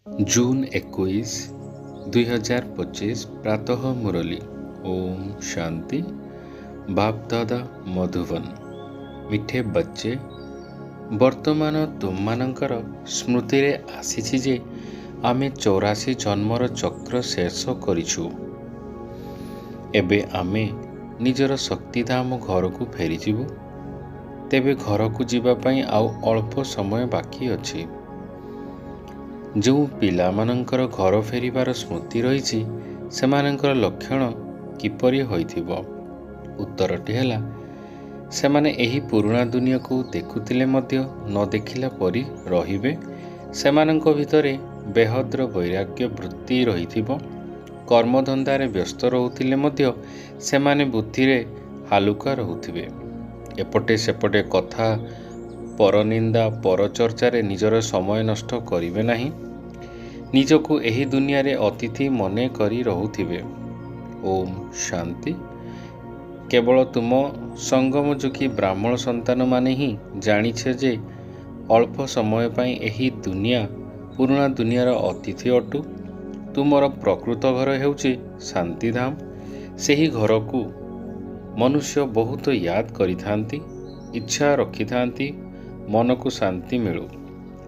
June 21, 2025 ପ୍ରାତଃ ମୁରଲି। ओम शांति। बाप दादा मधुबन। मिठे बच्चे, ବର୍ତ୍ତମାନ ତୁମମାନଙ୍କର ସ୍ମୃତିରେ ଆସିଛି ଯେ ଆମେ 84 ଜନ୍ମର ଚକ୍ର ଶେଷ କରିଛୁ। ଏବେ ଆମେ ନିଜର ଶକ୍ତିଧାମ ଘରକୁ ଫେରିଯିବୁ। ତେବେ ଘରକୁ ଯିବା ପାଇଁ ଆଉ ଅଳ୍ପ ସମୟ ବାକି ଅଛି। ଯେଉଁ ପିଲାମାନଙ୍କର ଘର ଫେରିବାର ସ୍ମୃତି ରହିଛି ସେମାନଙ୍କର ଲକ୍ଷଣ କିପରି ହୋଇଥିବ? ଉତ୍ତରଟି ହେଲା, ସେମାନେ ଏହି ପୁରୁଣା ଦୁନିଆକୁ ଦେଖୁଥିଲେ ମଧ୍ୟ ନ ଦେଖିଲା ପରି ରହିବେ। ସେମାନଙ୍କ ଭିତରେ ବେହଦ୍ର ବୈରାଗ୍ୟ ବୃତ୍ତି ରହିଥିବ। କର୍ମଧନ୍ଦାରେ ବ୍ୟସ୍ତ ରହୁଥିଲେ ମଧ୍ୟ ସେମାନେ ବୁଦ୍ଧିରେ ହାଲୁକା ରହୁଥିବେ। ଏପଟେ ସେପଟେ କଥା, ପରନିନ୍ଦା, ପରଚର୍ଚ୍ଚାରେ ନିଜର ସମୟ ନଷ୍ଟ କରିବେ ନାହିଁ। ନିଜକୁ ଏହି ଦୁନିଆରେ ଅତିଥି ମନେ କରି ରହୁଥିବେ। ଓମ୍ ଶାନ୍ତି। କେବଳ ତୁମ ସଙ୍ଗମଯୋଗୀ ବ୍ରାହ୍ମଣ ସନ୍ତାନମାନେ ହିଁ ଜାଣିଛ ଯେ ଅଳ୍ପ ସମୟ ପାଇଁ ଏହି ଦୁନିଆ ପୁରୁଣା ଦୁନିଆର ଅତିଥି ଅଟୁ। ତୁମର ପ୍ରକୃତ ଘର ହେଉଛି ଶାନ୍ତିଧାମ। ସେହି ଘରକୁ ମନୁଷ୍ୟ ବହୁତ ୟାଦ କରିଥାନ୍ତି, ଇଚ୍ଛା ରଖିଥାନ୍ତି ମନକୁ ଶାନ୍ତି ମିଳୁ।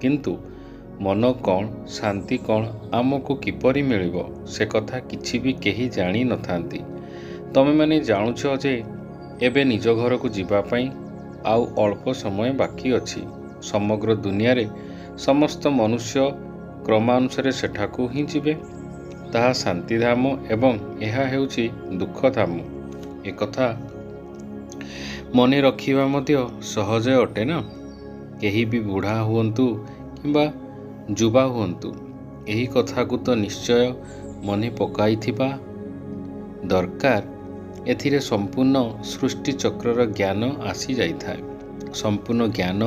କିନ୍ତୁ ମନ କ'ଣ, ଶାନ୍ତି କ'ଣ, ଆମକୁ କିପରି ମିଳିବ ସେ କଥା କିଛି ବି କେହି ଜାଣି ନଥାନ୍ତି। ତମେମାନେ ଜାଣୁଛ ଯେ ଏବେ ନିଜ ଘରକୁ ଯିବା ପାଇଁ ଆଉ ଅଳ୍ପ ସମୟ ବାକି ଅଛି। ସମଗ୍ର ଦୁନିଆରେ ସମସ୍ତ ମନୁଷ୍ୟ କ୍ରମାନୁସାରେ ସେଠାକୁ ହିଁ ଯିବେ। ତାହା ଶାନ୍ତିଧାମ ଏବଂ ଏହା ହେଉଛି ଦୁଃଖଧାମ। ଏକଥା ମନେ ରଖିବା ମଧ୍ୟ ସହଜ ଅଟେ ନା? କେହି ବି ବୁଢ଼ା ହୁଅନ୍ତୁ କିମ୍ବା ଯୁବା ହୁଅନ୍ତୁ, ଏହି କଥାକୁ ତ ନିଶ୍ଚୟ ମନେ ପକାଇଥିବା ଦରକାର। ଏଥିରେ ସମ୍ପୂର୍ଣ୍ଣ ସୃଷ୍ଟି ଚକ୍ରର ଜ୍ଞାନ ଆସିଯାଇଥାଏ। ସମ୍ପୂର୍ଣ୍ଣ ଜ୍ଞାନ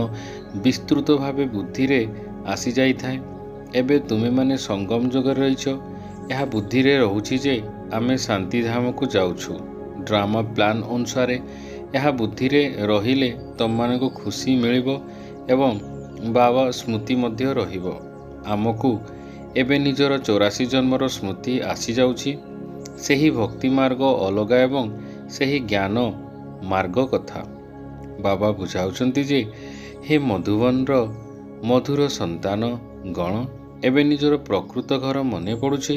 ବିସ୍ତୃତ ଭାବେ ବୁଦ୍ଧିରେ ଆସିଯାଇଥାଏ। ଏବେ ତୁମେମାନେ ସଙ୍ଗମ ଯୁଗରେ ରହିଛ। ଏହା ବୁଦ୍ଧିରେ ରହୁଛି ଯେ ଆମେ ଶାନ୍ତିଧାମକୁ ଯାଉଛୁ। ଡ୍ରାମା ପ୍ଲାନ୍ ଅନୁସାରେ ଏହା ବୁଦ୍ଧିରେ ରହିଲେ ତମମାନଙ୍କୁ ଖୁସି ମିଳିବ ଏବଂ ବାବା ସ୍ମୃତି ମଧ୍ୟ ରହିବ। ଆମକୁ ଏବେ ନିଜର 84 ଜନ୍ମର ସ୍ମୃତି ଆସିଯାଉଛି। ସେହି ଭକ୍ତି ମାର୍ଗ ଅଲଗା ଏବଂ ସେହି ଜ୍ଞାନ ମାର୍ଗ କଥା ବାବା ବୁଝାଉଛନ୍ତି ଯେ ହେ ମଧୁବନର ମଧୁର ସନ୍ତାନ ଗଣ, ଏବେ ନିଜର ପ୍ରକୃତ ଘର ମନେ ପଡ଼ୁଛି।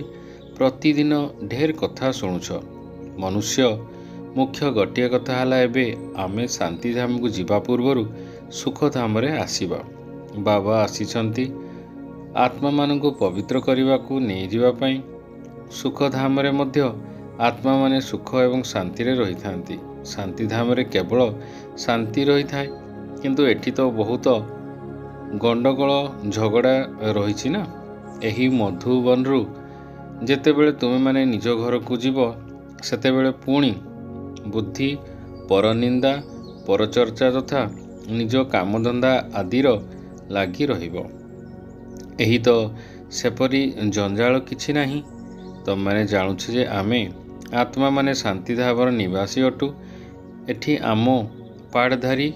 ପ୍ରତିଦିନ ଢେର କଥା ଶୁଣୁଛ। ମନୁଷ୍ୟ ମୁଖ୍ୟ ଗୋଟିଏ କଥା ହେଲା, ଏବେ ଆମେ ଶାନ୍ତିଧାମକୁ ଯିବା ପୂର୍ବରୁ ସୁଖଧାମରେ ଆସିବା। ବାବା ଆସିଛନ୍ତି ଆତ୍ମାମାନଙ୍କୁ ପବିତ୍ର କରିବାକୁ ନେଇଯିବା ପାଇଁ। ସୁଖଧାମରେ ମଧ୍ୟ ଆତ୍ମାମାନେ ସୁଖ ଏବଂ ଶାନ୍ତିରେ ରହିଥାନ୍ତି। ଶାନ୍ତିଧାମରେ କେବଳ ଶାନ୍ତି ରହିଥାଏ। କିନ୍ତୁ ଏଠି ତ ବହୁତ ଗଣ୍ଡଗୋଳ ଝଗଡ଼ା ରହିଛି ନା? ଏହି ମଧୁବନରୁ ଯେତେବେଳେ ତୁମେମାନେ ନିଜ ଘରକୁ ଯିବ ସେତେବେଳେ ପୁଣି ବୁଦ୍ଧି ପରନିନ୍ଦା, ପରଚର୍ଚ୍ଚା ତଥା ନିଜ କାମଧନ୍ଦା ଆଦିର ଲାଗି ରହିବ। ଏହି ତ ସେପରି ଜଞ୍ଜାଳ କିଛି ନାହିଁ। ତମେମାନେ ଜାଣୁଛ ଯେ ଆମେ ଆତ୍ମାମାନେ ଶାନ୍ତିଧାମର ନିବାସୀ ଅଟୁ। ଏଠି ଆମ ପାଠଧାରୀ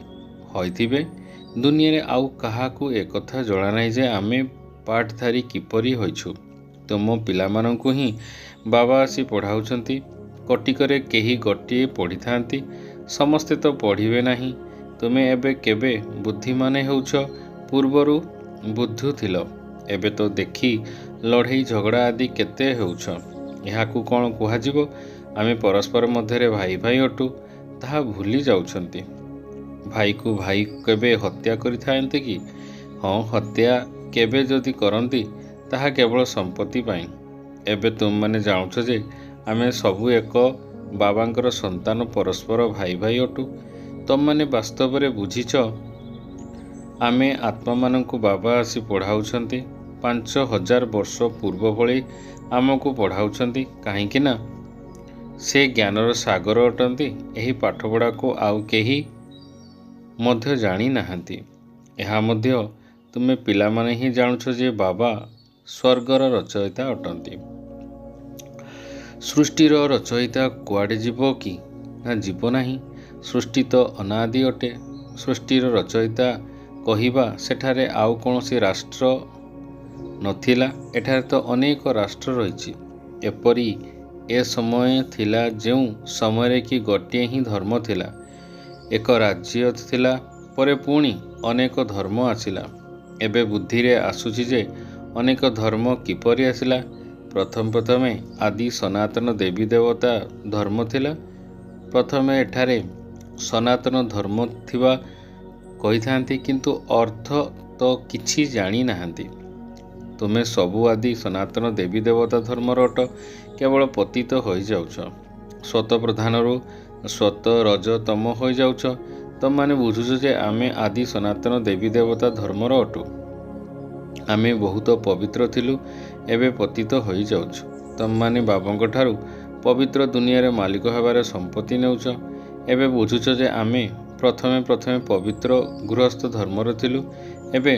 ହୋଇଥିବେ। ଦୁନିଆରେ ଆଉ କାହାକୁ ଏକଥା ଜଣାନାହିଁ ଯେ ଆମେ ପାଠଧାରୀ କିପରି ହୋଇଛୁ। ତୁମ ପିଲାମାନଙ୍କୁ ହିଁ ବାବା ଆସି ପଢ଼ାଉଛନ୍ତି। କଟିକରେ କେହି ଗୋଟିଏ ପଢ଼ିଥାନ୍ତି, ସମସ୍ତେ ତ ପଢ଼ିବେ ନାହିଁ। ତୁମେ ଏବେ କେବେ ବୁଦ୍ଧିମାନ ହେଉଛ? ପୂର୍ବରୁ ବୁଦ୍ଧୁ ଥିଲ। ଏବେ ତ ଦେଖି ଲଢ଼େଇ ଝଗଡ଼ା ଆଦି କେତେ ହେଉଛ। ଏହାକୁ କ'ଣ କୁହାଯିବ? ଆମେ ପରସ୍ପର ମଧ୍ୟରେ ଭାଇ ଭାଇ ଅଟୁ, ତାହା ଭୁଲି ଯାଉଛନ୍ତି। ଭାଇକୁ ଭାଇ କେବେ ହତ୍ୟା କରିଥାନ୍ତି କି? ହଁ, ହତ୍ୟା କେବେ ଯଦି କରନ୍ତି ତାହା କେବଳ ସମ୍ପତ୍ତି ପାଇଁ। ଏବେ ତୁମମାନେ ଜାଣୁଛ ଯେ ଆମେ ସବୁ ଏକ ବାବାଙ୍କର ସନ୍ତାନ, ପରସ୍ପର ଭାଇ ଭାଇ ଅଟୁ। ତମମାନେ ବାସ୍ତବରେ ବୁଝିଛ ଆମେ ଆତ୍ମାମାନଙ୍କୁ ବାବା ଆସି ପଢ଼ାଉଛନ୍ତି। 5000 ବର୍ଷ ପୂର୍ବ ଭଳି ଆମକୁ ପଢ଼ାଉଛନ୍ତି। କାହିଁକି ନା ସେ ଜ୍ଞାନର ସାଗର ଅଟନ୍ତି। ଏହି ପାଠପଢ଼ାକୁ ଆଉ କେହି ମଧ୍ୟ ଜାଣି ନାହାନ୍ତି। ଏହା ମଧ୍ୟ ତୁମେ ପିଲାମାନେ ହିଁ ଜାଣୁଛ ଯେ ବାବା ସ୍ୱର୍ଗର ରଚୟିତା ଅଟନ୍ତି। ସୃଷ୍ଟିର ରଚୟିତା କୁଆଡ଼େ ଯିବ କି? ନା, ଯିବ ନାହିଁ। ସୃଷ୍ଟି ତ ଅନାଦି ଅଟେ। ସୃଷ୍ଟିର ରଚୟିତା କହିବା ସେଠାରେ ଆଉ କୌଣସି ରାଷ୍ଟ୍ର ନଥିଲା। ଏଠାରେ ତ ଅନେକ ରାଷ୍ଟ୍ର ରହିଛି। ଏପରି ଏ ସମୟ ଥିଲା ଯେଉଁ ସମୟରେ କି ଗୋଟିଏ ହିଁ ଧର୍ମ ଥିଲା, ଏକ ରାଜ୍ୟ ଥିଲା, ପରେ ପୁଣି ଅନେକ ଧର୍ମ ଆସିଲା। ଏବେ ବୁଦ୍ଧିରେ ଆସୁଛି ଯେ ଅନେକ ଧର୍ମ କିପରି ଆସିଲା। ପ୍ରଥମେ ଆଦି ସନାତନ ଦେବୀ ଦେବତା ଧର୍ମ ଥିଲା। ପ୍ରଥମେ ଏଠାରେ ସନାତନ ଧର୍ମ ଥିବା କହିଥାନ୍ତି, କିନ୍ତୁ ଅର୍ଥ ତ କିଛି ଜାଣି ନାହାନ୍ତି। ତୁମେ ସବୁ ଆଦି ସନାତନ ଦେବୀ ଦେବତା ଧର୍ମର ଅଟ, କେବଳ ପତିତ ହୋଇଯାଉଛ। ସ୍ୱତ ପ୍ରଧାନରୁ ସ୍ୱତ ରଜ ତମ ହୋଇଯାଉଛ। ତମମାନେ ବୁଝୁଛ ଯେ ଆମେ ଆଦି ସନାତନ ଦେବୀ ଦେବତା ଧର୍ମର ଅଟୁ। ଆମେ ବହୁତ ପବିତ୍ର ଥିଲୁ, ଏବେ ପତିତ ହୋଇଯାଉଛୁ। ତମମାନେ ବାବାଙ୍କ ଠାରୁ ପବିତ୍ର ଦୁନିଆରେ ମାଲିକ ହେବାରେ ସମ୍ପତ୍ତି ନେଉଛ। ଏବେ ବୁଝୁଛ ଯେ ଆମେ ପ୍ରଥମେ ପବିତ୍ର ଗୃହସ୍ଥ ଧର୍ମର ଥିଲୁ। ଏବେ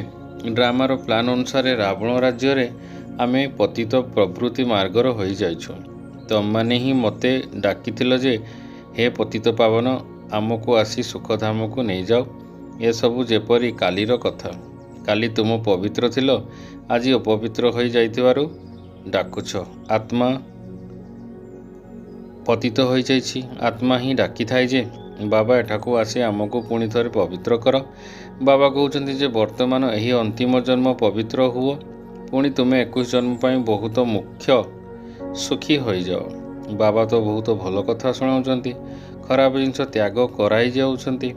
ଡ୍ରାମାର ପ୍ଲାନ୍ ଅନୁସାରେ ରାବଣ ରାଜ୍ୟରେ ଆମେ ପତିତ ପ୍ରଭୃତି ମାର୍ଗର ହୋଇଯାଇଛୁ। ତମମାନେ ହିଁ ମୋତେ ଡାକିଥିଲ ଯେ ହେ ପତିତ ପାବନ, ଆମକୁ ଆସି ସୁଖଧାମକୁ ନେଇଯାଅ। ଏସବୁ ଯେପରି କାଲିର କଥା। କାଲି ତୁମ ପବିତ୍ର ଥିଲ, ଆଜି ଅପବିତ୍ର ହୋଇଯାଇଥିବାରୁ ଡାକୁଛ। ଆତ୍ମା ପତିତ ହୋଇଯାଇଛି। ଆତ୍ମା ହିଁ ଡାକିଥାଏ ଯେ ବାବା ଏଠାକୁ ଆସି ଆମକୁ ପୁଣି ଥରେ ପବିତ୍ର କର। ବାବା କହୁଛନ୍ତି ଯେ ବର୍ତ୍ତମାନ ଏହି ଅନ୍ତିମ ଜନ୍ମ ପବିତ୍ର ହୁଅ, ପୁଣି ତୁମେ 21 ଜନ୍ମ ପାଇଁ ବହୁତ ମୁଖ୍ୟ ସୁଖୀ ହୋଇଯାଅ। ବାବା ତ ବହୁତ ଭଲ କଥା ଶୁଣାଉଛନ୍ତି, ଖରାପ ଜିନିଷ ତ୍ୟାଗ କରାଇ ଯାଉଛନ୍ତି।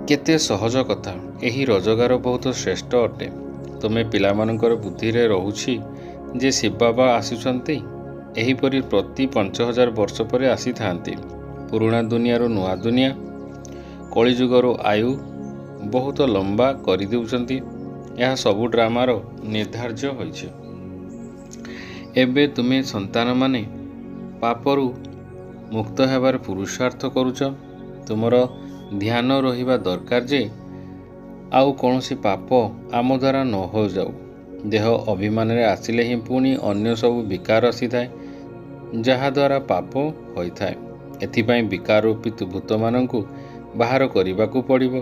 କେତେ ସହଜ କଥା। ଏହି ରୋଜଗାର ବହୁତ ଶ୍ରେଷ୍ଠ ଅଟେ। ତୁମେ ପିଲାମାନଙ୍କର ବୁଦ୍ଧିରେ ରହୁଛି ଯେ ଶିବ ବାବା ଆସୁଛନ୍ତି, ଏହିପରି ପ୍ରତି 5000 ବର୍ଷ ପରେ ଆସିଥାନ୍ତି। ପୁରୁଣା ଦୁନିଆରୁ ନୂଆ ଦୁନିଆ, କଳିଯୁଗରୁ ଆୟୁ ବହୁତ ଲମ୍ବା କରିଦେଉଛନ୍ତି। ଏହା ସବୁ ଡ୍ରାମାର ନିର୍ଦ୍ଧାର୍ଯ୍ୟ ହୋଇଛି। ଏବେ ତୁମେ ସନ୍ତାନମାନେ ପାପରୁ ମୁକ୍ତ ହେବାର ପୁରୁଷାର୍ଥ କରୁଛ। ତୁମର ଧ୍ୟାନ ରହିବା ଦରକାର ଯେ ଆଉ କୌଣସି ପାପ ଆମ ଦ୍ୱାରା ନ ହୋଇଯାଉ। ଦେହ ଅଭିମାନରେ ଆସିଲେ ହିଁ ପୁଣି ଅନ୍ୟ ସବୁ ବିକାର ଆସିଥାଏ, ଯାହାଦ୍ୱାରା ପାପ ହୋଇଥାଏ। ଏଥିପାଇଁ ବିକାର ରୂପୀ ଭୂତମାନଙ୍କୁ ବାହାର କରିବାକୁ ପଡ଼ିବ।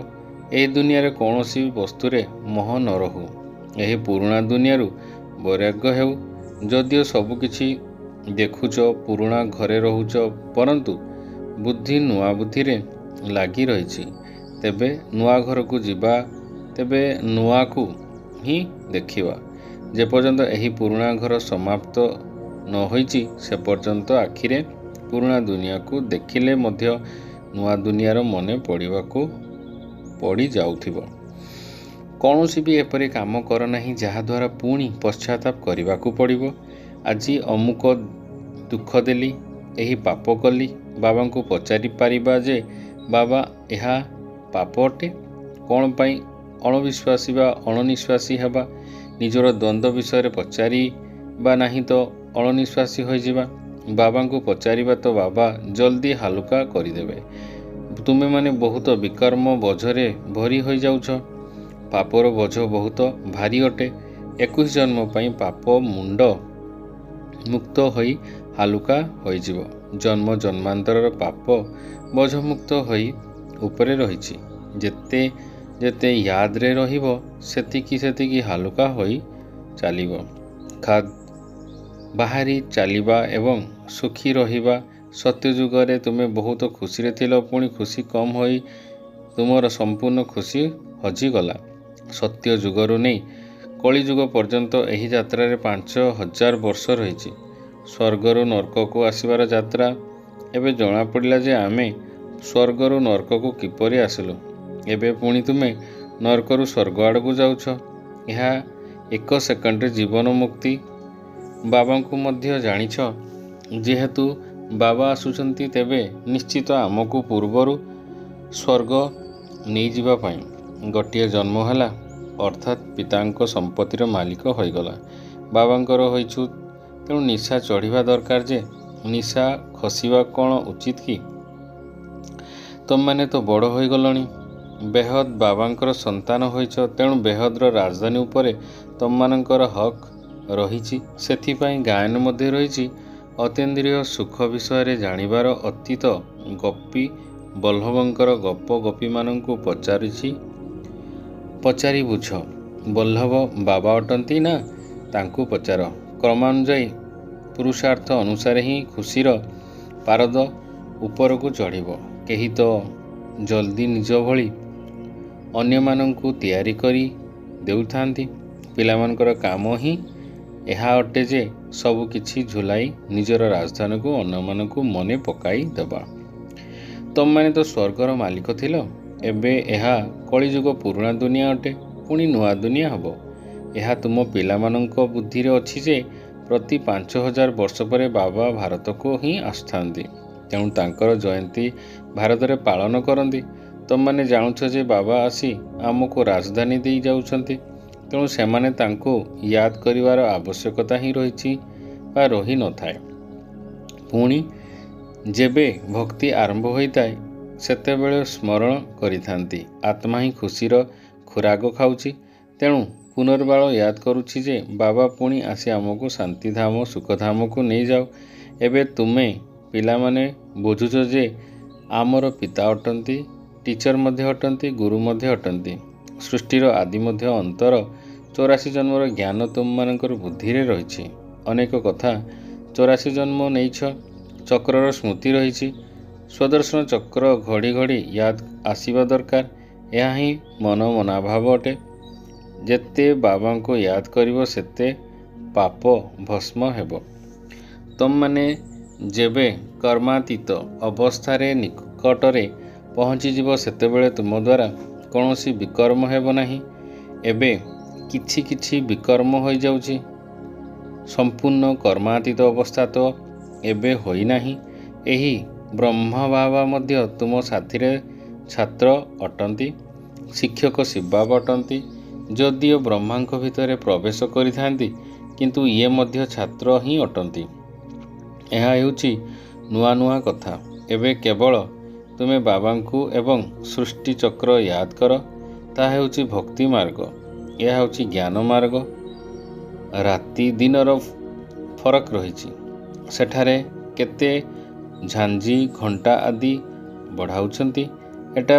ଏହି ଦୁନିଆରେ କୌଣସି ବସ୍ତୁରେ ମୋହ ନ ରହୁ। ଏହି ପୁରୁଣା ଦୁନିଆରୁ ବୈରାଗ୍ୟ ହେଉ। ଯଦିଓ ସବୁକିଛି ଦେଖୁଛ, ପୁରୁଣା ଘରେ ରହୁଛ, ପରନ୍ତୁ ବୁଦ୍ଧି ନୂଆ ବୁଦ୍ଧିରେ ଲାଗି ରହିଛି। ତେବେ ନୂଆ ଘରକୁ ଯିବା, ତେବେ ନୂଆକୁ ହିଁ ଦେଖିବା। ଯେପର୍ଯ୍ୟନ୍ତ ଏହି ପୁରୁଣା ଘର ସମାପ୍ତ ନ ହୋଇଛି, ସେ ପର୍ଯ୍ୟନ୍ତ ଆଖିରେ ପୁରୁଣା ଦୁନିଆକୁ ଦେଖିଲେ ମଧ୍ୟ ନୂଆ ଦୁନିଆର ମନେ ପଡ଼ିଯାଉଥିବ। କୌଣସି ବି ଏପରି କାମ କର ନାହିଁ ଯାହାଦ୍ୱାରା ପୁଣି ପଶ୍ଚାତାପ କରିବାକୁ ପଡ଼ିବ। ଆଜି ଅମୁକ ଦୁଃଖ ଦେଲି, ଏହି ପାପ କଲି। ବାବାଙ୍କୁ ପଚାରି ପାରିବା ଯେ ବାବା ଏହା ପାପ ଅଟେ? କ'ଣ ପାଇଁ ଅଣବିଶ୍ୱାସୀ ବା ଅଣନିଶ୍ୱାସୀ ହେବା? ନିଜର ଦ୍ୱନ୍ଦ୍ୱ ବିଷୟରେ ପଚାରିବା ନାହିଁ ତ ଅଣନିଶ୍ୱାସୀ ହୋଇଯିବା। ବାବାଙ୍କୁ ପଚାରିବା ତ ବାବା ଜଲ୍ଦି ହାଲୁକା କରିଦେବେ। ତୁମେମାନେ ବହୁତ ବିକର୍ମ ବୋଝରେ ଭରି ହୋଇଯାଉଛ। ପାପର ବୋଝ ବହୁତ ଭାରି ଅଟେ। 21 ଜନ୍ମ ପାଇଁ ପାପ ମୁଣ୍ଡ ମୁକ୍ତ ହୋଇ ହାଲୁକା ହୋଇଯିବ। ଜନ୍ମ ଜନ୍ମାନ୍ତରର ପାପ ବୋଝମୁକ୍ତ ହୋଇ ଉପରେ ରହିଛି। ଯେତେ ଯେତେ ୟାଦରେ ରହିବ, ସେତିକି ହାଲୁକା ହୋଇ ଚାଲିବ। ବାହାରି ଚାଲିବା ଏବଂ ସୁଖୀ ରହିବା। ସତ୍ୟଯୁଗରେ ତୁମେ ବହୁତ ଖୁସିରେ ଥିଲ, ପୁଣି ଖୁସି କମ୍ ହୋଇ ତୁମର ସମ୍ପୂର୍ଣ୍ଣ ଖୁସି ହଜିଗଲା। ସତ୍ୟ ଯୁଗରୁ ନେଇ କଳିଯୁଗ ପର୍ଯ୍ୟନ୍ତ ଏହି ଯାତ୍ରାରେ 5000 ବର୍ଷ ରହିଛି। ସ୍ୱର୍ଗରୁ ନର୍କକୁ ଆସିବାର ଯାତ୍ରା। ଏବେ ଜଣାପଡ଼ିଲା ଯେ ଆମେ ସ୍ୱର୍ଗରୁ ନର୍କକୁ କିପରି ଆସିଲୁ। ଏବେ ପୁଣି ତୁମେ ନର୍କରୁ ସ୍ୱର୍ଗ ଆଡ଼କୁ ଯାଉଛ। ଏହା 1 ସେକେଣ୍ଡରେ ଜୀବନ ମୁକ୍ତି। ବାବାଙ୍କୁ ମଧ୍ୟ ଜାଣିଛ। ଯେହେତୁ ବାବା ଆସୁଛନ୍ତି, ତେବେ ନିଶ୍ଚିତ ଆମକୁ ପୂର୍ବରୁ ସ୍ୱର୍ଗ ନେଇଯିବା ପାଇଁ ଗୋଟିଏ ଜନ୍ମ ହେଲା, ଅର୍ଥାତ୍ ପିତାଙ୍କ ସମ୍ପତ୍ତିର ମାଲିକ ହୋଇଗଲା। ବାବାଙ୍କର ହୋଇଛୁ, ତେଣୁ ନିଶା ଚଢ଼ିବା ଦରକାର ଯେ ନିଶା ଖସିବା କ'ଣ ଉଚିତ କି? ତମମାନେ ତ ବଡ଼ ହୋଇଗଲଣି। ବେହଦ ବାବାଙ୍କର ସନ୍ତାନ ହୋଇଛ, ତେଣୁ ବେହଦର ରାଜଧାନୀ ଉପରେ ତମମାନଙ୍କର ହକ୍ ରହିଛି। ସେଥିପାଇଁ ଗାୟନ ମଧ୍ୟ ରହିଛି। ଅତୀନ୍ଦ୍ରିୟ ସୁଖ ବିଷୟରେ ଜାଣିବାର ଅତୀତ ଗୋପୀ ବଲ୍ଲଭଙ୍କର ଗପ ଗୋପୀମାନଙ୍କୁ ପଚାରି ବୁଝ। ବଲ୍ଲଭ ବାବା ଅଟନ୍ତି ନା ତାଙ୍କୁ ପଚାର। କ୍ରମାନୁଯାୟୀ ପୁରୁଷାର୍ଥ ଅନୁସାରେ ହିଁ ଖୁସିର ପାରଦ ଉପରକୁ ଚଢ଼ିବ। କେହି ତ ଜଲ୍ଦି ନିଜ ଭଳି ଅନ୍ୟମାନଙ୍କୁ ତିଆରି କରି ଦେଉଥାନ୍ତି। ପିଲାମାନଙ୍କର କାମ ହିଁ ଏହା ଅଟେ ଯେ ସବୁ କିଛି ଝୁଲାଇ ନିଜର ରାଜଧାନୀକୁ ଅନ୍ୟମାନଙ୍କୁ ମନେ ପକାଇ ଦେବା। ତମମାନେ ତ ସ୍ୱର୍ଗର ମାଲିକ ଥିଲ। ଏବେ ଏହା କଳିଯୁଗ ପୁରୁଣା ଦୁନିଆ ଅଟେ, ପୁଣି ନୂଆ ଦୁନିଆ ହେବ। ଏହା ତୁମ ପିଲାମାନଙ୍କ ବୁଦ୍ଧିରେ ଅଛି ଯେ ପ୍ରତି 5000 ବର୍ଷ ପରେ ବାବା ଭାରତକୁ ହିଁ ଆସିଥାନ୍ତି। ତେଣୁ ତାଙ୍କର ଜୟନ୍ତୀ ଭାରତରେ ପାଳନ କରନ୍ତି। ତମମାନେ ଜାଣୁଛ ଯେ ବାବା ଆସି ଆମକୁ ରାଜଧାନୀ ଦେଇ ଯାଉଛନ୍ତି। ତେଣୁ ସେମାନେ ତାଙ୍କୁ ୟାଦ କରିବାର ଆବଶ୍ୟକତା ହିଁ ରହିଛି ବା ରହିନଥାଏ। ପୁଣି ଯେବେ ଭକ୍ତି ଆରମ୍ଭ ହୋଇଥାଏ ସେତେବେଳେ ସ୍ମରଣ କରିଥାନ୍ତି ଆତ୍ମା ହିଁ ଖୁସିର ଖୋରାକ ଖାଉଛି। ତେଣୁ ପୁନର୍ବାର ୟାଦ କରୁଛି ଯେ ବାବା ପୁଣି ଆସି ଆମକୁ ଶାନ୍ତିଧାମ ସୁଖଧାମକୁ ନେଇଯାଉ। ଏବେ ତୁମେ ପିଲାମାନେ ବୁଝୁଛ ଯେ ଆମର ପିତା ଅଟନ୍ତି, ଟିଚର ମଧ୍ୟ ଅଟନ୍ତି, ଗୁରୁ ମଧ୍ୟ ଅଟନ୍ତି। ସୃଷ୍ଟିର ଆଦି ମଧ୍ୟ ଅନ୍ତର 84 ଜନ୍ମର ଜ୍ଞାନ ତୁମମାନଙ୍କର ବୁଦ୍ଧିରେ ରହିଛି। ଅନେକ କଥା 84 ଜନ୍ମ ନେଇଛ। ଚକ୍ରର ସ୍ମୃତି ରହିଛି। ସ୍ୱଦର୍ଶନ ଚକ୍ର ଘଡ଼ି ଘଡ଼ି ୟାଦ ଆସିବା ଦରକାର। ଏହା ହିଁ ମନ ମନାଭାବ ଅଟେ। ଯେତେ ବାବାଙ୍କୁ ୟାଦ କରିବ ସେତେ ପାପ ଭସ୍ମ ହେବ। ତମମାନେ ଯେବେ କର୍ମାତୀତ ଅବସ୍ଥାରେ ନିକଟରେ ପହଞ୍ଚିଯିବ ସେତେବେଳେ ତୁମ ଦ୍ୱାରା କୌଣସି ବିକର୍ମ ହେବ ନାହିଁ। ଏବେ କିଛି କିଛି ବିକର୍ମ ହୋଇଯାଉଛି। ସମ୍ପୂର୍ଣ୍ଣ କର୍ମାତୀତ ଅବସ୍ଥା ତ ଏବେ ହୋଇନାହିଁ। ଏହି ବ୍ରହ୍ମ ବାବା ମଧ୍ୟ ତୁମ ସାଥିରେ ଛାତ୍ର ଅଟନ୍ତି, ଶିକ୍ଷକ ଶିବବାବ ଅଟନ୍ତି। ଯଦିଓ ବ୍ରହ୍ମାଙ୍କ ଭିତରେ ପ୍ରବେଶ କରିଥାନ୍ତି କିନ୍ତୁ ଇଏ ମଧ୍ୟ ଛାତ୍ର ହିଁ ଅଟନ୍ତି। ଏହା ହେଉଛି ନୂଆ ନୂଆ କଥା। ଏବେ କେବଳ ତୁମେ ବାବାଙ୍କୁ ଏବଂ ସୃଷ୍ଟି ଚକ୍ର ୟାଦ କର। ତାହା ହେଉଛି ଭକ୍ତି ମାର୍ଗ। ଏହା ହେଉଛି ଜ୍ଞାନ ମାର୍ଗ। ରାତି ଦିନର ଫରକ ରହିଛି। ସେଠାରେ କେତେ ଝାଞ୍ଜି ଘଣ୍ଟା ଆଦି ବଢ଼ାଉଛନ୍ତି। ଏଟା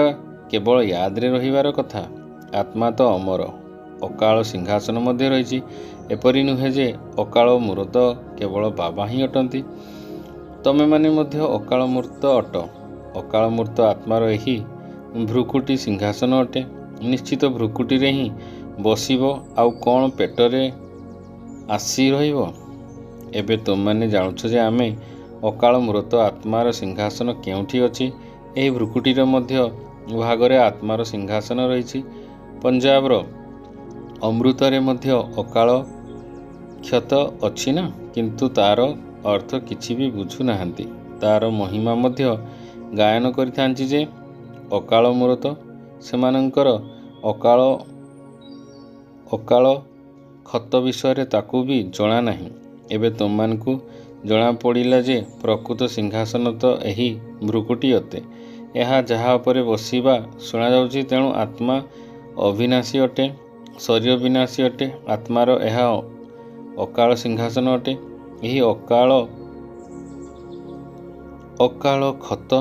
କେବଳ ୟାଦରେ ରହିବାର କଥା। ଆତ୍ମା ତ ଅମର, ଅକାଳ ସିଂହାସନ ମଧ୍ୟ ରହିଛି। ଏପରି ନୁହେଁ ଯେ ଅକାଳ ମୂର୍ତ୍ତ କେବଳ ବାବା ହିଁ ଅଟନ୍ତି। ତମେମାନେ ମଧ୍ୟ ଅକାଳ ମୂର୍ତ୍ତ ଅଟ। ଅକାଳ ମୂର୍ତ୍ତ ଆତ୍ମାର ଏହି ଭ୍ରୁକୁଟି ସିଂହାସନ ଅଟେ। ନିଶ୍ଚିତ ଭ୍ରୁକୁଟିରେ ହିଁ ବସିବ, ଆଉ କ'ଣ ପେଟରେ ଆସି ରହିବ? ଏବେ ତୁମମାନେ ଜାଣୁଛ ଯେ ଆମେ ଅକାଳ ମୂର୍ତ୍ତ ଆତ୍ମାର ସିଂହାସନ କେଉଁଠି ଅଛି। ଏହି ଭ୍ରୁକୁଟିର ମଧ୍ୟ ଭାଗରେ ଆତ୍ମାର ସିଂହାସନ ରହିଛି। ପଞ୍ଜାବର ଅମୃତରେ ମଧ୍ୟ ଅକାଳ କ୍ଷତ ଅଛି ନା, କିନ୍ତୁ ତାର ଅର୍ଥ କିଛି ବି ବୁଝୁନାହାନ୍ତି। ତାର ମହିମା ମଧ୍ୟ ଗାୟନ କରିଥାନ୍ତି ଯେ ଅକାଳ ମୂର୍ତ୍ତ ସେମାନଙ୍କର ଅକାଳ କ୍ଷତ ବିଷୟରେ ତାକୁ ବି ଜଣା ନାହିଁ। ଏବେ ତୁମମାନଙ୍କୁ ଜଣାପଡ଼ିଲା ଯେ ପ୍ରକୃତ ସିଂହାସନ ତ ଏହି ଭ୍ରୁକୁଟି ଅଟେ। ଏହା ଯାହା ଉପରେ ବସିବା ଶୁଣାଯାଉଛି। ତେଣୁ ଆତ୍ମା ଅବିନାଶୀ ଅଟେ, ଶରୀର ବିନାଶୀ ଅଟେ। ଆତ୍ମାର ଏହା ଅକାଳ ସିଂହାସନ ଅଟେ। ଏହି ଅକାଳ କ୍ଷତ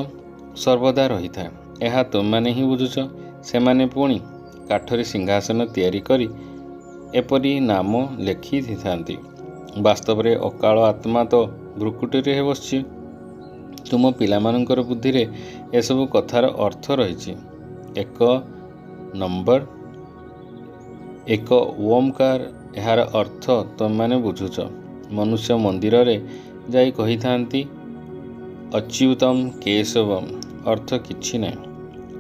ସର୍ବଦା ରହିଥାଏ। ଏହା ତୁମମାନେ ହିଁ ବୁଝୁଛ। ସେମାନେ ପୁଣି କାଠରେ ସିଂହାସନ ତିଆରି କରି ଏପରି ନାମ ଲେଖିଥାନ୍ତି। ବାସ୍ତବରେ ଅକାଳ ଆତ୍ମା ତ ଭ୍ରୁକୁଟିରେ ବସିଛି। ତୁମ ପିଲାମାନଙ୍କର ବୁଦ୍ଧିରେ ଏସବୁ କଥାର ଅର୍ଥ ରହିଛି। 1 ନମ୍ବର 1 ଓଁକାର। ଏହାର ଅର୍ଥ ତମମାନେ ବୁଝୁଛ। ମନୁଷ୍ୟ ମନ୍ଦିରରେ ଯାଇ କହିଥାନ୍ତି ଅଚ୍ୟୁତମ୍ କେଶବମ୍, ଅର୍ଥ କିଛି ନାହିଁ।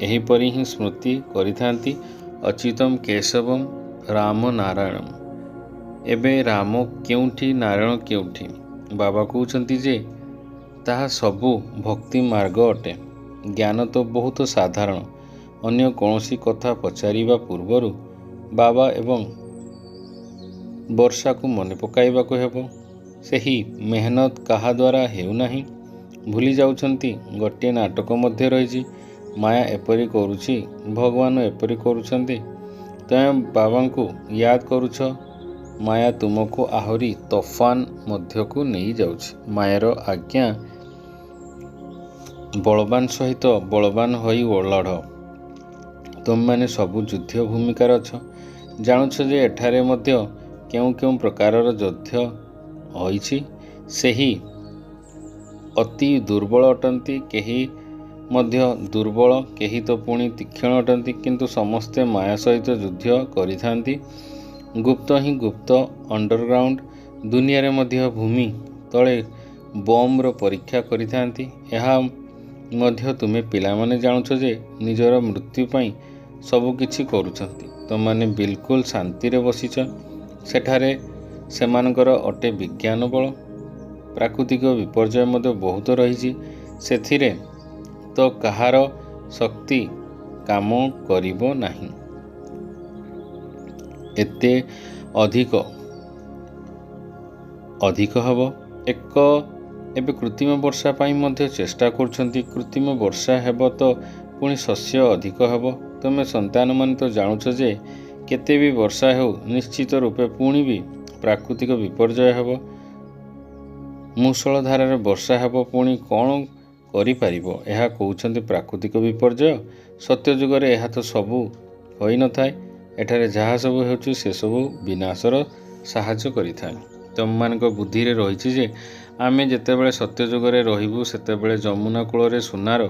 ଏହିପରି ହିଁ ସ୍ମୃତି କରିଥାନ୍ତି ଅଚ୍ୟୁତମ୍ କେଶବମ୍ ରାମ ନାରାୟଣମ୍। ଏବେ ରାମ କେଉଁଠି, ନାରାୟଣ କେଉଁଠି? ବାବା କହୁଛନ୍ତି ଯେ ତାହା ସବୁ ଭକ୍ତି ମାର୍ଗ ଅଟେ। ଜ୍ଞାନ ତ ବହୁତ ସାଧାରଣ। ଅନ୍ୟ କୌଣସି କଥା ପଚାରିବା ପୂର୍ବରୁ ବାବା ଏବଂ ବର୍ଷାକୁ ମନେ ପକାଇବାକୁ ହେବ। ସେହି ମେହନତ କାହା ଦ୍ୱାରା ହେଉନାହିଁ। ଭୁଲି ଯାଉଛନ୍ତି ଗୋଟିଏ ନାଟକ ମଧ୍ୟ ରହିଛି। ମାୟା ଏପରି କରୁଛି, ଭଗବାନ ଏପରି କରୁଛନ୍ତି। ତମେ ବାବାଙ୍କୁ ୟାଦ କରୁଛ। ମାୟା ତୁମକୁ ଆହୁରି ତୋଫାନ ମଧ୍ୟକୁ ନେଇଯାଉଛି। ମାୟାର ଆଜ୍ଞା ବଳବାନ ସହିତ ବଳବାନ ହୋଇ ଲଢ଼। ତୁମମାନେ ସବୁ ଯୁଦ୍ଧ ଭୂମିକାରେ ଅଛ। ଜାଣୁଛ ଯେ ଏଠାରେ ମଧ୍ୟ କେଉଁ କେଉଁ ପ୍ରକାରର ଯୁଦ୍ଧ ହୋଇଛି। ସେହି ଅତି ଦୁର୍ବଳ ଅଟନ୍ତି, କେହି ମଧ୍ୟ ଦୁର୍ବଳ, କେହି ତ ପୁଣି ତୀକ୍ଷ୍ଣ ଅଟନ୍ତି, କିନ୍ତୁ ସମସ୍ତେ ମାୟା ସହିତ ଯୁଦ୍ଧ କରିଥାନ୍ତି। ଗୁପ୍ତ ହିଁ ଗୁପ୍ତ ଅଣ୍ଡରଗ୍ରାଉଣ୍ଡ ଦୁନିଆରେ ମଧ୍ୟ ଭୂମି ତଳେ ବମ୍ର ପରୀକ୍ଷା କରିଥାନ୍ତି। ଏହା ମଧ୍ୟ ତୁମେ ପିଲାମାନେ ଜାଣୁଛ ଯେ ନିଜର ମୃତ୍ୟୁ ପାଇଁ ସବୁ କିଛି କରୁଛନ୍ତି। ତୁମମାନେ ବିଲକୁଲ ଶାନ୍ତିରେ ବସିଛ। ସେଠାରେ ସେମାନଙ୍କର ଅଟେ ବିଜ୍ଞାନ ବଳ। ପ୍ରାକୃତିକ ବିପର୍ଯ୍ୟୟ ମଧ୍ୟ ବହୁତ ରହିଛି। ସେଥିରେ ତ କାହାର ଶକ୍ତି କାମ କରିବ ନାହିଁ। ଏତେ ଅଧିକ ହେବ। ଏବେ କୃତ୍ରିମ ବର୍ଷା ପାଇଁ ମଧ୍ୟ ଚେଷ୍ଟା କରୁଛନ୍ତି। କୃତ୍ରିମ ବର୍ଷା ହେବ ତ ପୁଣି ଶସ୍ୟ ଅଧିକ ହେବ। ତୁମେ ସନ୍ତାନମାନେ ତ ଜାଣୁଛ ଯେ କେତେ ବି ବର୍ଷା ହେଉ ନିଶ୍ଚିତ ରୂପେ ପୁଣି ବି ପ୍ରାକୃତିକ ବିପର୍ଯ୍ୟୟ ହେବ। ମୂଷଳଧାରାରେ ବର୍ଷା ହେବ, ପୁଣି କ'ଣ କରିପାରିବ? ଏହା କହୁଛନ୍ତି ପ୍ରାକୃତିକ ବିପର୍ଯ୍ୟୟ। ସତ୍ୟ ଯୁଗରେ ଏହା ତ ସବୁ ହୋଇନଥାଏ। ଏଠାରେ ଯାହା ସବୁ ହେଉଛି ସେସବୁ ବିନାଶର ସାହାଯ୍ୟ କରିଥାଏ। ତୁମମାନଙ୍କ ବୁଦ୍ଧିରେ ରହିଛି ଯେ ଆମେ ଯେତେବେଳେ ସତ୍ୟ ଯୁଗରେ ରହିବୁ ସେତେବେଳେ ଯମୁନା କୂଳରେ ସୁନାର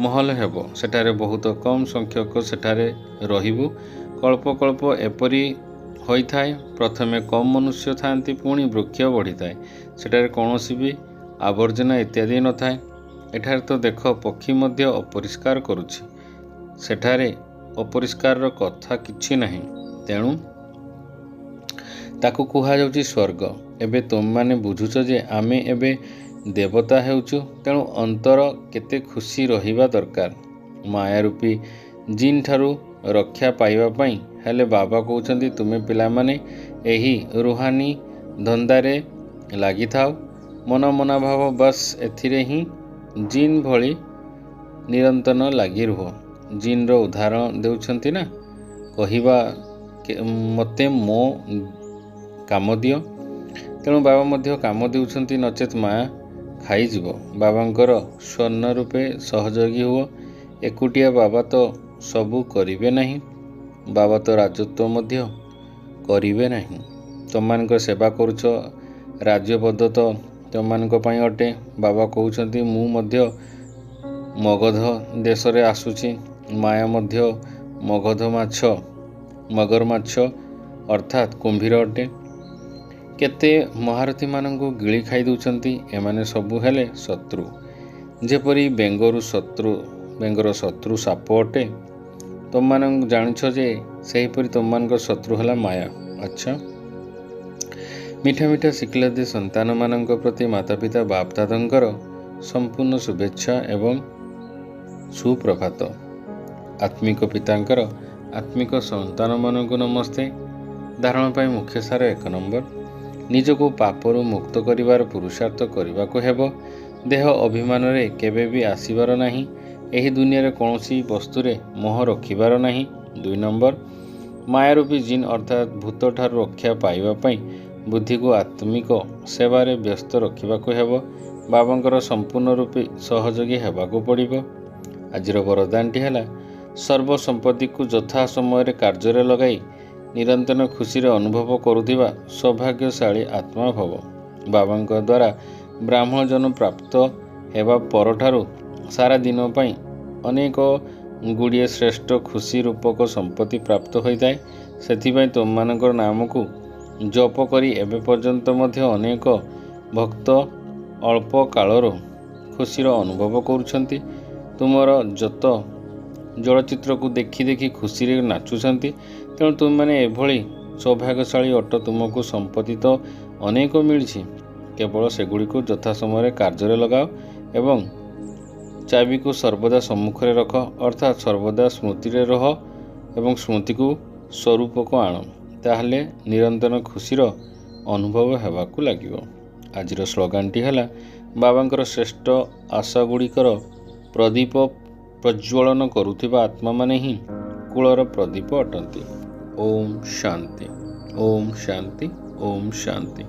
ମହଲ ହେବ। ସେଠାରେ ବହୁତ କମ୍ ସଂଖ୍ୟକ ସେଠାରେ ରହିବୁ। କଳ୍ପ କଳ୍ପ ଏପରି ହୋଇଥାଏ। ପ୍ରଥମେ କମ୍ ମନୁଷ୍ୟ ଥାଆନ୍ତି, ପୁଣି ବୃକ୍ଷ ବଢ଼ିଥାଏ। ସେଠାରେ କୌଣସି ବି ଆବର୍ଜନା ଇତ୍ୟାଦି ନଥାଏ। ଏଠାରେ ତ ଦେଖ ପକ୍ଷୀ ମଧ୍ୟ ଅପରିଷ୍କାର କରୁଛି। ସେଠାରେ ଅପରିଷ୍କାରର କଥା କିଛି ନାହିଁ, ତେଣୁ ତାକୁ କୁହାଯାଉଛି ସ୍ୱର୍ଗ। ଏବେ ତୁମମାନେ ବୁଝୁଛ ଯେ ଆମେ ଏବେ ଦେବତା ହେଉଛୁ, ତେଣୁ ଅନ୍ତର କେତେ ଖୁସି ରହିବା ଦରକାର। ମାୟାରୂପୀ ଜିନ୍ ଠାରୁ ରକ୍ଷା ପାଇବା ପାଇଁ ହେଲେ ବାବା କହୁଛନ୍ତି ତୁମେ ପିଲାମାନେ ଏହି ରୁହାନୀ ଧନ୍ଦାରେ ଲାଗିଥାଅ। ମନଭାବ ବାସ୍ ଏଥିରେ ହିଁ ଜିନ୍ ଭଳି ନିରନ୍ତର ଲାଗି ରୁହ। ଜିନ୍ର ଉଦାହରଣ ଦେଉଛନ୍ତି ନା, କହିବା ମୋତେ ମୋ କାମ ଦିଅ। ତେଣୁ ବାବା ମଧ୍ୟ କାମ ଦେଉଛନ୍ତି, ନଚେତ୍ ମାୟା ଖାଇଯିବ। ବାବାଙ୍କର ସ୍ୱର୍ଣ୍ଣ ରୂପେ ସହଯୋଗୀ ହୁଅ। ଏକୁଟିଆ ବାବା ତ ସବୁ କରିବେ ନାହିଁ। ବାବା ତ ରାଜତ୍ୱ ମଧ୍ୟ କରିବେ ନାହିଁ। ତୁମମାନଙ୍କ ସେବା କରୁଛ, ରାଜ୍ୟପଦ ତ ତୁମମାନଙ୍କ ପାଇଁ ଅଟେ। ବାବା କହୁଛନ୍ତି ମୁଁ ମଧ୍ୟ ମଗଧ ଦେଶରେ ଆସୁଛି। ମାୟା ମଧ୍ୟ ମଗର ମାଛ ଅର୍ଥାତ୍ କୁମ୍ଭୀର ଅଟେ। କେତେ ମହାରଥୀମାନଙ୍କୁ ଗିଳି ଖାଇ ଦେଉଛନ୍ତି। ଏମାନେ ସବୁ ହେଲେ ଶତ୍ରୁ। ଯେପରି ବେଙ୍ଗର ଶତ୍ରୁ ସାପ ଅଟେ। ତୁମମାନେ ଜାଣିଛ ଯେ ସେହିପରି ତୁମମାନଙ୍କ ଶତ୍ରୁ ହେଲା ମାୟା। ଆଚ୍ଛା, ମିଠା ମିଠା ଶିଖିଲାଦି ସନ୍ତାନମାନଙ୍କ ପ୍ରତି ମାତାପିତା ବାପଦାଦାଙ୍କର ସମ୍ପୂର୍ଣ୍ଣ ଶୁଭେଚ୍ଛା ଏବଂ ସୁପ୍ରଭାତ। ଆତ୍ମିକ ପିତାଙ୍କର ଆତ୍ମିକ ସନ୍ତାନମାନଙ୍କୁ ନମସ୍ତେ। ଧାରଣ ପାଇଁ ମୁଖ୍ୟ ସାର 1 ନମ୍ବର, ନିଜକୁ ପାପରୁ ମୁକ୍ତ କରିବାର ପୁରୁଷାର୍ଥ କରିବାକୁ ହେବ। ଦେହ ଅଭିମାନରେ କେବେ ବି ଆସିବାର ନାହିଁ। ଏହି ଦୁନିଆରେ କୌଣସି ବସ୍ତୁରେ ମୋହ ରଖିବାର ନାହିଁ। 2 ନମ୍ବର, ମାୟାରୂପୀ ଜିନ୍ ଅର୍ଥାତ୍ ଭୂତଠାରୁ ରକ୍ଷା ପାଇବା ପାଇଁ ବୁଦ୍ଧିକୁ ଆତ୍ମିକ ସେବାରେ ବ୍ୟସ୍ତ ରଖିବାକୁ ହେବ। ବାବାଙ୍କର ସମ୍ପୂର୍ଣ୍ଣ ରୂପେ ସହଯୋଗୀ ହେବାକୁ ପଡ଼ିବ। ଆଜିର ବରଦାନଟି ହେଲା ସର୍ବ ସମ୍ପତ୍ତିକୁ ଯଥା ସମୟରେ କାର୍ଯ୍ୟରେ ଲଗାଇ ନିରନ୍ତର ଖୁସିରେ ଅନୁଭବ କରୁଥିବା ସୌଭାଗ୍ୟଶାଳୀ ଆତ୍ମା ଭବ। ବାବାଙ୍କ ଦ୍ୱାରା ବ୍ରାହ୍ମଣ ଜନ୍ମ ପ୍ରାପ୍ତ ହେବା ପରଠାରୁ ସାରା ଦିନ ପାଇଁ ଅନେକ ଗୁଡ଼ିଏ ଶ୍ରେଷ୍ଠ ଖୁସି ରୂପକ ସମ୍ପତ୍ତି ପ୍ରାପ୍ତ ହୋଇଥାଏ। ସେଥିପାଇଁ ତୁମମାନଙ୍କର ନାମକୁ ଜପ କରି ଏବେ ପର୍ଯ୍ୟନ୍ତ ମଧ୍ୟ ଅନେକ ଭକ୍ତ ଅଳ୍ପ କାଳର ଖୁସିର ଅନୁଭବ କରୁଛନ୍ତି। ତୁମର ଯତ ଚଳଚ୍ଚିତ୍ରକୁ ଦେଖି ଦେଖି ଖୁସିରେ ନାଚୁଛନ୍ତି। ତେଣୁ ତୁମମାନେ ଏଭଳି ସୌଭାଗ୍ୟଶାଳୀ ଅଟ। ତୁମକୁ ସମ୍ପତ୍ତି ତ ଅନେକ ମିଳିଛି, କେବଳ ସେଗୁଡ଼ିକୁ ଯଥା ସମୟରେ କାର୍ଯ୍ୟରେ ଲଗାଅ ଏବଂ ଚାବିକୁ ସର୍ବଦା ସମ୍ମୁଖରେ ରଖ, ଅର୍ଥାତ୍ ସର୍ବଦା ସ୍ମୃତିରେ ରହ ଏବଂ ସ୍ମୃତିକୁ ସ୍ୱରୂପକୁ ଆଣ। ତାହେଲେ ନିରନ୍ତର ଖୁସିର ଅନୁଭବ ହେବାକୁ ଲାଗିବ। ଆଜିର ସ୍ଲୋଗାନଟି ହେଲା ବାବାଙ୍କର ଶ୍ରେଷ୍ଠ ଆଶାଗୁଡ଼ିକର ପ୍ରଦୀପ ପ୍ରଜ୍ୱଳନ କରୁଥିବା ଆତ୍ମାମାନେ ହିଁ କୁଳର ପ୍ରଦୀପ ଅଟନ୍ତି। ଓମ୍ ଶାନ୍ତି, ଓମ୍ ଶାନ୍ତି, ଓମ୍ ଶାନ୍ତି।